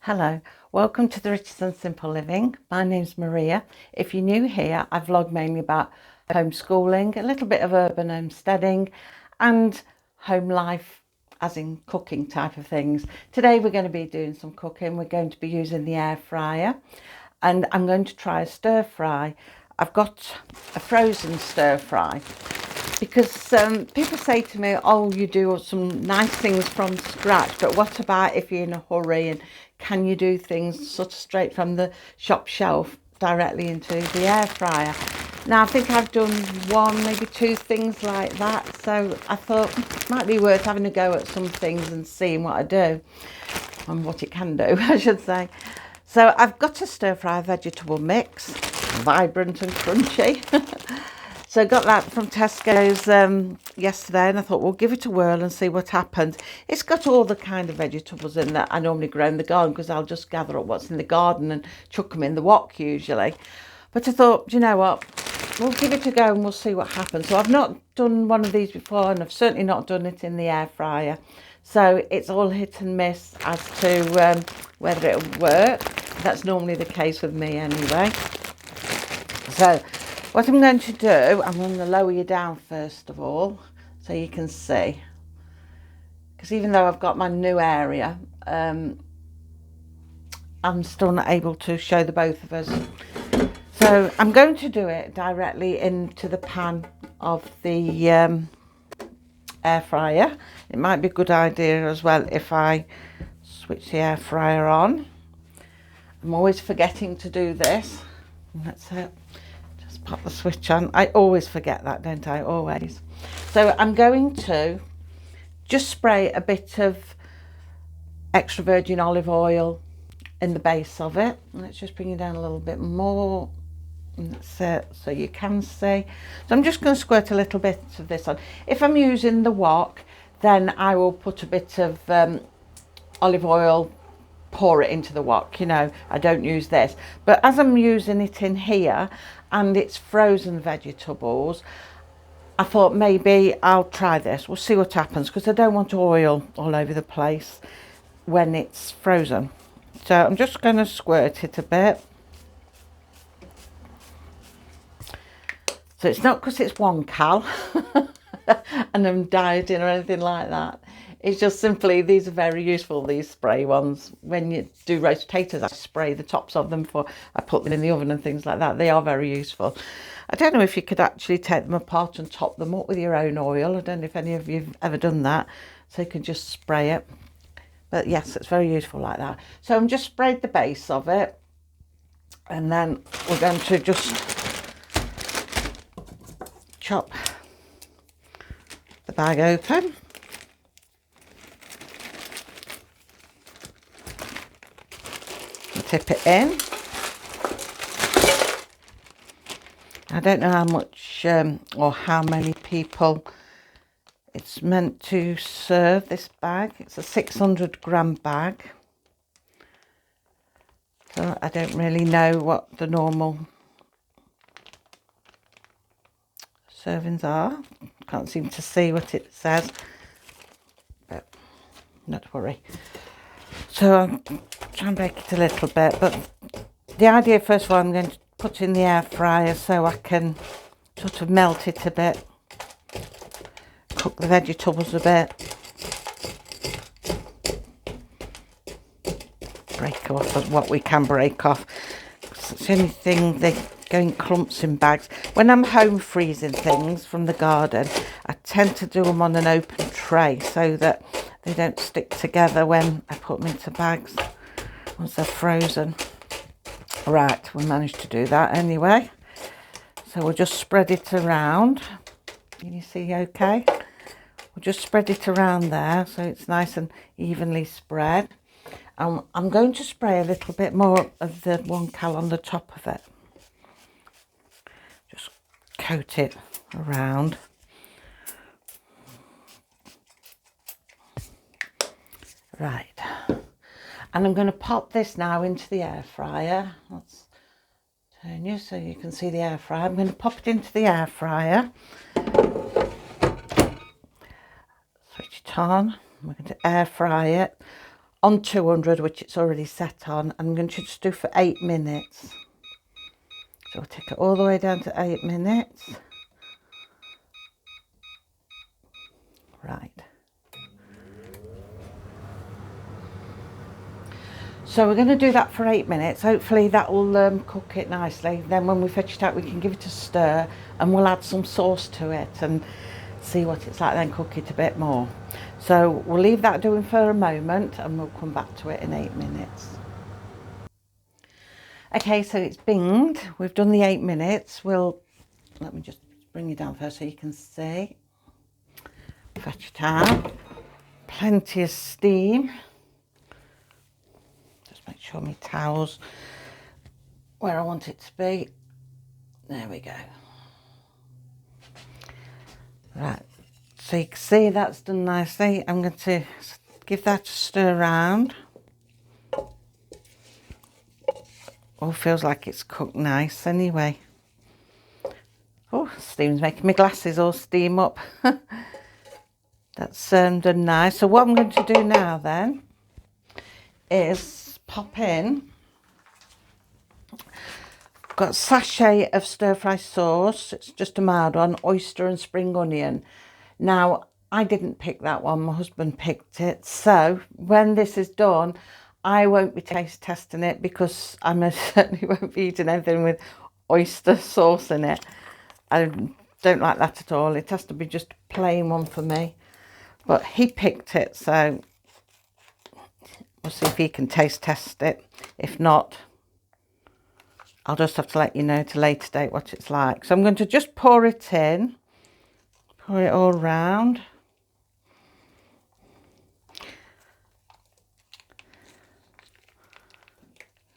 Hello, welcome to the Riches and Simple Living. My name's Maria. If you're new here, I vlog mainly about homeschooling, a little bit of urban homesteading and home life, as in cooking type of things. Today we're going to be doing some cooking. We're going to be using the air fryer and I'm going to try a stir fry. I've got a frozen stir fry because people say to me, oh, you do some nice things from scratch, but what about if you're in a hurry, and can you do things sort of straight from the shop shelf directly into the air fryer? Now I think I've done one, maybe two things like that, so I thought it might be worth having a go at some things and seeing what I do and what it can do, I should say. So I've got a stir fry vegetable mix, vibrant and crunchy. So I got that from Tesco's yesterday, and I thought we'll give it a whirl and see what happens. It's got all the kind of vegetables in that I normally grow in the garden, because I'll just gather up what's in the garden and chuck them in the wok usually. But I thought, you know what, we'll give it a go and we'll see what happens. So I've not done one of these before, and I've certainly not done it in the air fryer. So it's all hit and miss as to whether it'll work. That's normally the case with me anyway. So what I'm going to do, I'm going to lower you down first of all so you can see. Because even though I've got my new area, I'm still not able to show the both of us. So I'm going to do it directly into the pan of the air fryer. It might be a good idea as well if I switch the air fryer on. I'm always forgetting to do this. That's it. Just pop the switch on. I always forget that, don't I? Always. So I'm going to just spray a bit of extra virgin olive oil in the base of it. Let's just bring it down a little bit more. And that's it, so you can see. So I'm just going to squirt a little bit of this on. If I'm using the wok, then I will put a bit of olive oil, pour it into the wok. You know, I don't use this, but as I'm using it in here and it's frozen vegetables, I thought maybe I'll try this. We'll see what happens, because I don't want oil all over the place when it's frozen. So I'm just going to squirt it a bit. So it's not because it's 1 cal and I'm dieting or anything like that. It's just simply, these are very useful, these spray ones. When you do roast potatoes, I spray the tops of them before I put them in the oven and things like that. They are very useful. I don't know if you could actually take them apart and top them up with your own oil. I don't know if any of you have ever done that. So you can just spray it. But yes, it's very useful like that. So I'm just sprayed the base of it. And then we're going to just chop the bag open. Tip it in. I don't know how much or how many people it's meant to serve, this bag. It's a 600-gram bag. So I don't really know what the normal servings are. Can't seem to see what it says, but not to worry. So I'm trying to break it a little bit, but the idea, first of all, I'm going to put in the air fryer so I can sort of melt it a bit, cook the vegetables a bit, break off what we can break off. It's the only thing, they go in clumps in bags. When I'm home freezing things from the garden, I tend to do them on an open tray so that they don't stick together when I put them into bags once they're frozen. Right, we managed to do that anyway. So we'll just spread it around. Can you see okay? We'll just spread it around there so it's nice and evenly spread. I'm going to spray a little bit more of the 1 cal on the top of it. Just coat it around. Right, and I'm going to pop this now into the air fryer. Let's turn you so you can see the air fryer. I'm going to pop it into the air fryer. Switch it on. We're going to air fry it on 200, which it's already set on. I'm going to just do for 8 minutes. So we'll take it all the way down to 8 minutes. Right. So we're going to do that for 8 minutes. Hopefully that will cook it nicely. Then when we fetch it out, we can give it a stir and we'll add some sauce to it and see what it's like, then cook it a bit more. So we'll leave that doing for a moment and we'll come back to it in 8 minutes. Okay, so it's binged. We've done the 8 minutes. Let me just bring you down first so you can see. Fetch it out. Plenty of steam. Make sure my towel's where I want it to be. There we go. Right, so you can see that's done nicely. I'm going to give that a stir around. Oh, feels like it's cooked nice anyway. Oh, steam's making my glasses all steam up. That's done nice. So what I'm going to do now then is pop in. Got a sachet of stir-fry sauce. It's just a mild one, oyster and spring onion. Now, I didn't pick that one, my husband picked it. So when this is done, I won't be taste testing it because I most certainly won't be eating anything with oyster sauce in it. I don't like that at all. It has to be just a plain one for me. But he picked it, so we'll see if he can taste test it. If not, I'll just have to let you know at a later date what it's like. So I'm going to just pour it in. Pour it all round.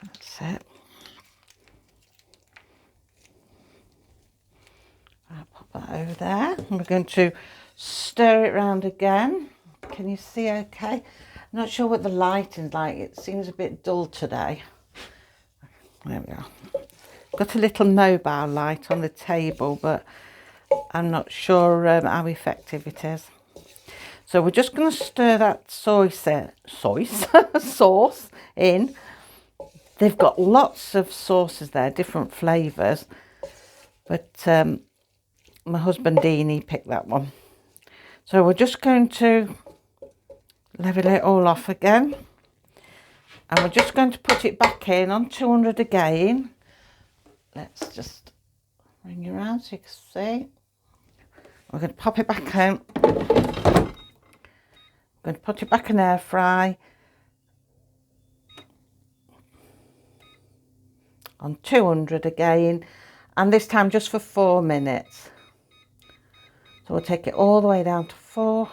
That's it. I'll pop that over there. And we're going to stir it round again. Can you see okay? I'm not sure what the lighting's like. It seems a bit dull today. There we are. Got a little mobile light on the table, but I'm not sure how effective it is. So we're just going to stir that sauce in. They've got lots of sauces there, different flavours. But my husband Dean, he picked that one. So we're just going to level it all off again. And we're just going to put it back in on 200 again. Let's just bring it around so you can see. We're going to pop it back in. We're going to put it back in air fry on 200 again. And this time just for 4 minutes. So we'll take it all the way down to 4.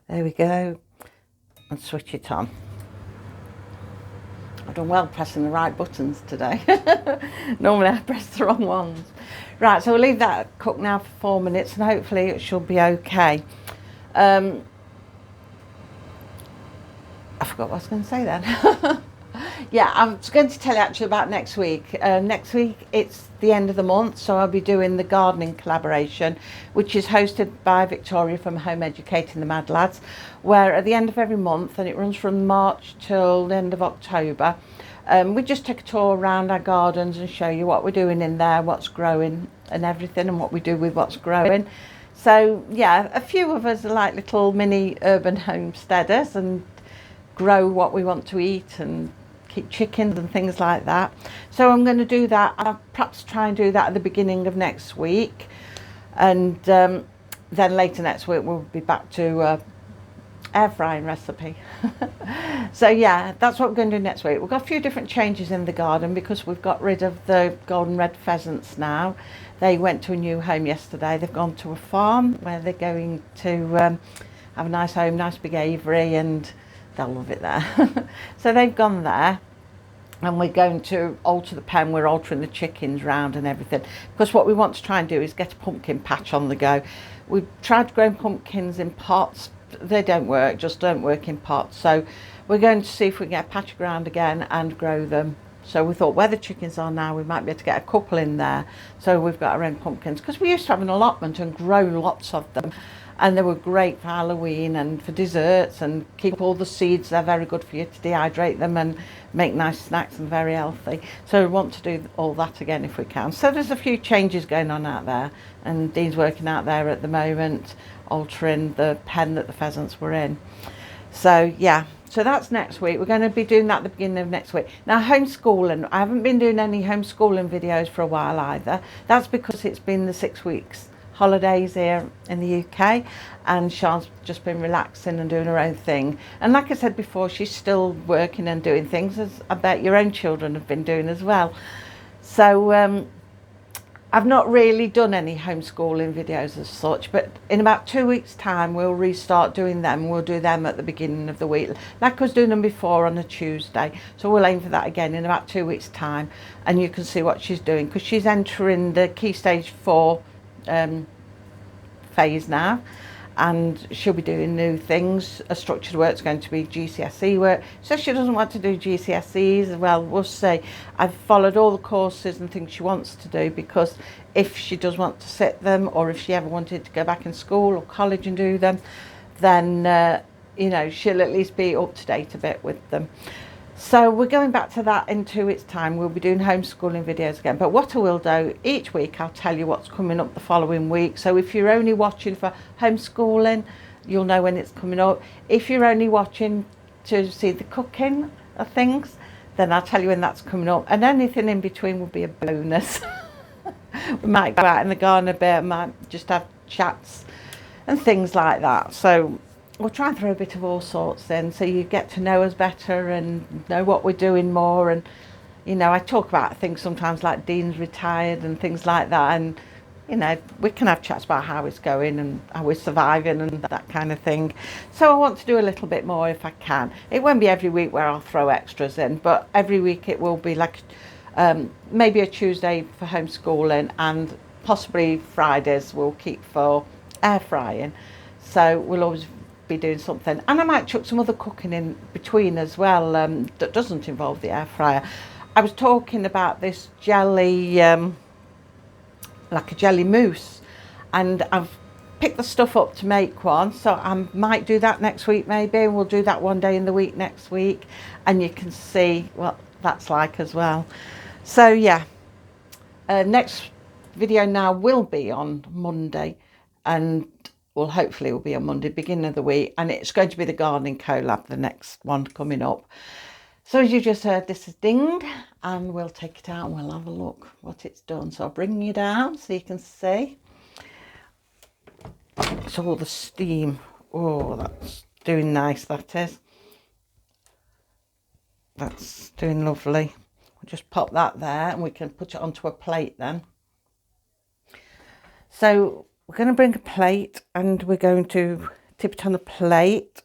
There we go. And switch it on. I've done well pressing the right buttons today. Normally I press the wrong ones. Right, so we'll leave that cook now for 4 minutes and hopefully it should be okay. I forgot what I was going to say then. Yeah, I was going to tell you actually about next week. Next week it's the end of the month, so I'll be doing the gardening collaboration, which is hosted by Victoria from Home Educating the Mad Lads, where at the end of every month, and it runs from March till the end of October, we just take a tour around our gardens and show you what we're doing in there, what's growing and everything, and what we do with what's growing. So yeah, a few of us are like little mini urban homesteaders and grow what we want to eat and keep chickens and things like that. So I'm going to do that. I'll perhaps try and do that at the beginning of next week, and then later next week we'll be back to air frying recipe. So yeah, that's what we're going to do next week. We've got a few different changes in the garden because we've got rid of the golden red pheasants now. They went to a new home yesterday. They've gone to a farm where they're going to have a nice home, nice big aviary, and they'll love it there. So they've gone there, and we're going to alter the pen. We're altering the chickens round and everything, because what we want to try and do is get a pumpkin patch on the go. We've tried growing pumpkins in pots. They don't work, just don't work in pots. So we're going to see if we can get a patch of ground again and grow them. So we thought where the chickens are now, we might be able to get a couple in there. So we've got our own pumpkins, because we used to have an allotment and grow lots of them. and they were great for Halloween and for desserts, and keep all the seeds. They're very good for you to dehydrate them and make nice snacks and very healthy. So we want to do all that again if we can. So there's a few changes going on out there, and Dean's working out there at the moment, altering the pen that the pheasants were in. So yeah, so that's next week. We're going to be doing that at the beginning of next week. Now, homeschooling, I haven't been doing any homeschooling videos for a while either. That's because it's been the 6 weeks holidays here in the UK, and Sean's just been relaxing and doing her own thing. And like I said before, she's still working and doing things, as I bet your own children have been doing as well. So I've not really done any homeschooling videos as such, but in about 2 weeks' time we'll restart doing them. We'll do them at the beginning of the week, like I was doing them before on a Tuesday. So we'll aim for that again in about 2 weeks' time, and you can see what she's doing, because she's entering the Key Stage 4 phase now, and she'll be doing new things. A structured work's going to be GCSE work. So she doesn't want to do GCSEs. Well, we'll see. I've followed all the courses and things she wants to do, because if she does want to sit them, or if she ever wanted to go back in school or college and do them, then you know, she'll at least be up to date a bit with them. So we're going back to that in 2 weeks' time. We'll be doing homeschooling videos again. But what I will do, each week I'll tell you what's coming up the following week. So if you're only watching for homeschooling, you'll know when it's coming up. If you're only watching to see the cooking of things, then I'll tell you when that's coming up. And anything in between will be a bonus. We might go out in the garden a bit, might just have chats and things like that. So we'll try and throw a bit of all sorts in, so you get to know us better and know what we're doing more. And you know, I talk about things sometimes like Dean's retired and things like that, and you know, we can have chats about how it's going and how we're surviving and that kind of thing. So I want to do a little bit more if I can. It won't be every week where I'll throw extras in, but every week it will be like maybe a Tuesday for homeschooling, and possibly Fridays we'll keep for air frying. So we'll always be doing something, and I might chuck some other cooking in between as well, that doesn't involve the air fryer. I was talking about this jelly, like a jelly mousse, and I've picked the stuff up to make one, so I might do that next week maybe, and we'll do that one day in the week next week, and you can see what that's like as well. So yeah, next video now will be on Monday, and well, hopefully it will be on Monday, beginning of the week, and it's going to be the gardening collab, the next one coming up. So as you just heard, this is dinged, and we'll take it out and we'll have a look what it's done. So I'll bring you down so you can see. It's all the steam. Oh, that's doing nice, that is. That's doing lovely. We'll just pop that there, and we can put it onto a plate then. So we're going to bring a plate, and we're going to tip it on a plate.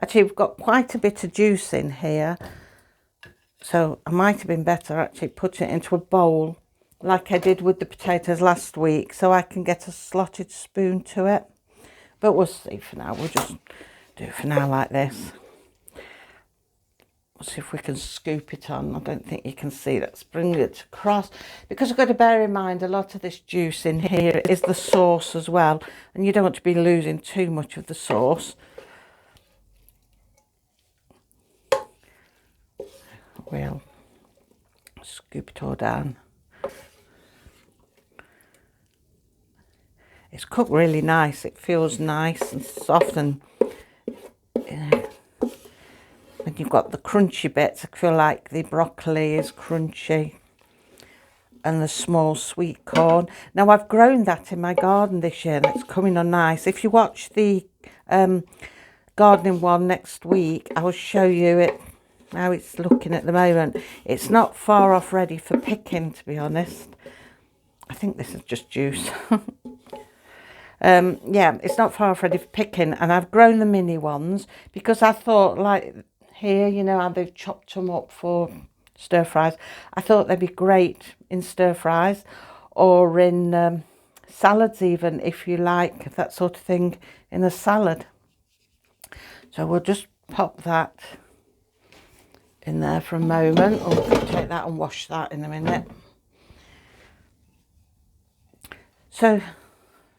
Actually, we've got quite a bit of juice in here, so I might have been better actually put it into a bowl like I did with the potatoes last week, so I can get a slotted spoon to it. But we'll see for now. We'll just do it for now like this. We'll see if we can scoop it on. I don't think you can see. Let's bring it across, because I've got to bear in mind a lot of this juice in here is the sauce as well, and you don't want to be losing too much of the sauce. We'll scoop it all down. It's cooked really nice. It feels nice and soft, and and you've got the crunchy bits. I feel like the broccoli is crunchy, and the small sweet corn. Now I've grown that in my garden this year, and it's coming on nice. If you watch the gardening one next week, I will show you it, how it's looking at the moment. It's not far off ready for picking, to be honest. I think this is just juice. Yeah, it's not far off ready for picking, and I've grown the mini ones because I thought, like here, you know how they've chopped them up for stir fries, I thought they'd be great in stir fries or in salads even, if you like that sort of thing in a salad. So we'll just pop that in there for a moment. Or we'll take that and wash that in a minute. So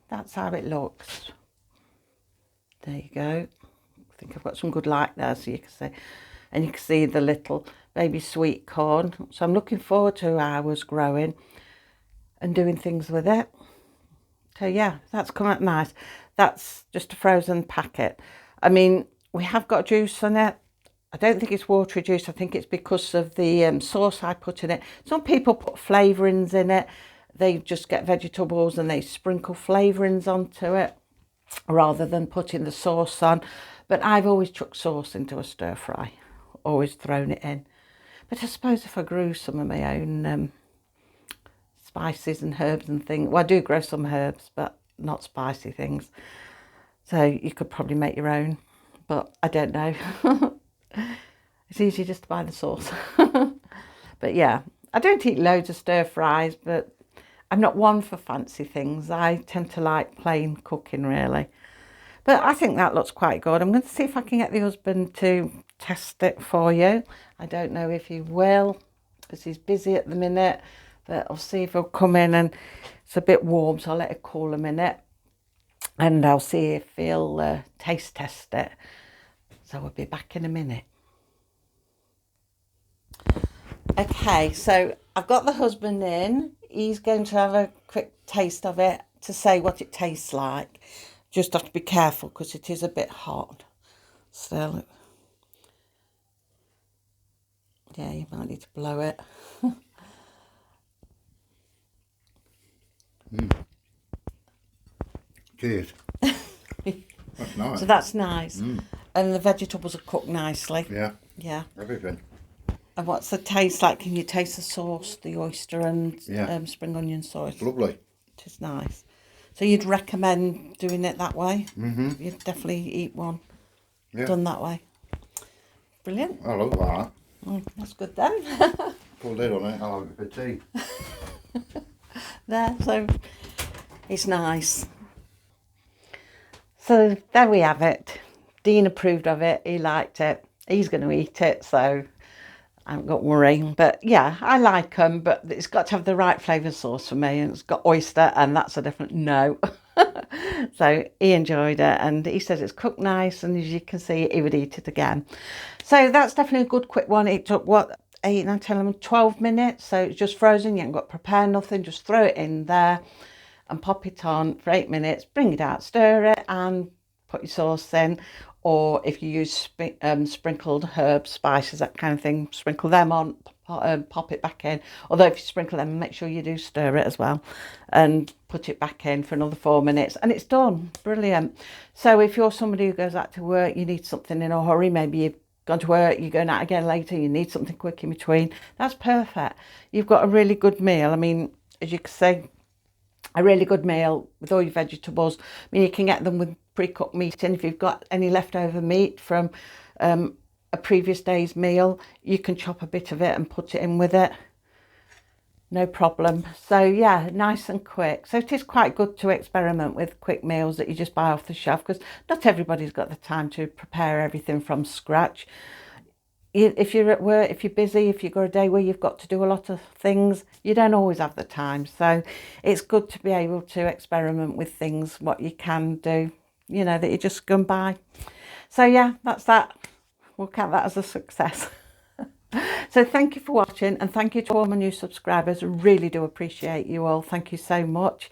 that's how it looks. There you go. I think I've got some good light there so you can see. And you can see the little baby sweet corn. So I'm looking forward to ours growing and doing things with it. So yeah, that's come out nice. That's just a frozen packet. I mean, we have got juice in it. I don't think it's watery juice. I think it's because of the sauce I put in it. Some people put flavourings in it. They just get vegetables and they sprinkle flavourings onto it rather than putting the sauce on. But I've always chucked sauce into a stir fry, always thrown it in. But I suppose if I grew some of my own spices and herbs and things, well, I do grow some herbs, but not spicy things. So you could probably make your own, but I don't know. It's easy just to buy the sauce. But yeah, I don't eat loads of stir fries, but I'm not one for fancy things. I tend to like plain cooking, really. But I think that looks quite good. I'm going to see if I can get the husband to test it for you. I don't know if he will, because he's busy at the minute. But I'll see if he'll come in, and it's a bit warm, so I'll let it cool a minute. And I'll see if he'll taste test it. So we'll be back in a minute. Okay, so I've got the husband in. He's going to have a quick taste of it to say what it tastes like. Just have to be careful because it is a bit hot still. Yeah, you might need to blow it. Cheers. That's nice. So that's nice. And the vegetables are cooked nicely. Yeah. Yeah. Everything. And what's the taste like? Can you taste the sauce, the oyster and spring onion sauce? It's lovely. It is nice. So you'd recommend doing it that way? Mm-hmm. You'd definitely eat one done that way. Brilliant. I love that. That's good then. Put a lid on it, I'll have it for tea. There, so it's nice. So there we have it. Dean approved of it. He liked it. He's going to eat it, so I haven't got worry. But yeah, I like them, but it's got to have the right flavour sauce for me. And it's got oyster, and that's a definite no. So he enjoyed it, and he says it's cooked nice, and as you can see, he would eat it again. So that's definitely a good quick one. It took, 8, 9, 10, 11, 12 minutes. So it's just frozen. You haven't got to prepare nothing. Just throw it in there and pop it on for 8 minutes. Bring it out, stir it, and put your sauce in. Or if you use sprinkled herbs, spices, that kind of thing, sprinkle them on, pop it back in. Although if you sprinkle them, make sure you do stir it as well. And put it back in for another 4 minutes. And it's done. Brilliant. So if you're somebody who goes out to work, you need something in a hurry, maybe you've gone to work, you're going out again later, you need something quick in between, that's perfect. You've got a really good meal. I mean, as you can see, a really good meal with all your vegetables. I mean, you can get them with pre-cooked meat in. If you've got any leftover meat from a previous day's meal, you can chop a bit of it and put it in with it. No problem. So yeah, nice and quick. So it is quite good to experiment with quick meals that you just buy off the shelf, because not everybody's got the time to prepare everything from scratch. If you're at work, if you're busy, if you've got a day where you've got to do a lot of things, you don't always have the time. So it's good to be able to experiment with things, what you can do, you know, that you just go and buy. So yeah, that's that. We'll count that as a success. So thank you for watching, and thank you to all my new subscribers. I really do appreciate you all. Thank you so much.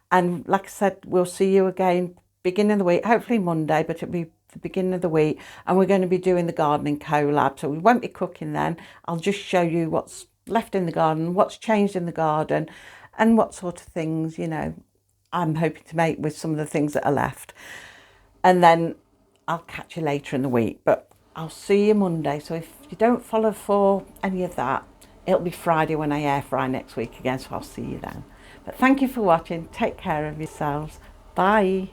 And like I said, we'll see you again beginning of the week, hopefully Monday, but it'll be the beginning of the week, and we're going to be doing the gardening collab, so we won't be cooking then. I'll just show you what's left in the garden, what's changed in the garden, and what sort of things, you know, I'm hoping to make with some of the things that are left. And then I'll catch you later in the week, but I'll see you Monday. So if you don't follow for any of that, it'll be Friday when I air fry next week again, so I'll see you then. But thank you for watching. Take care of yourselves. Bye.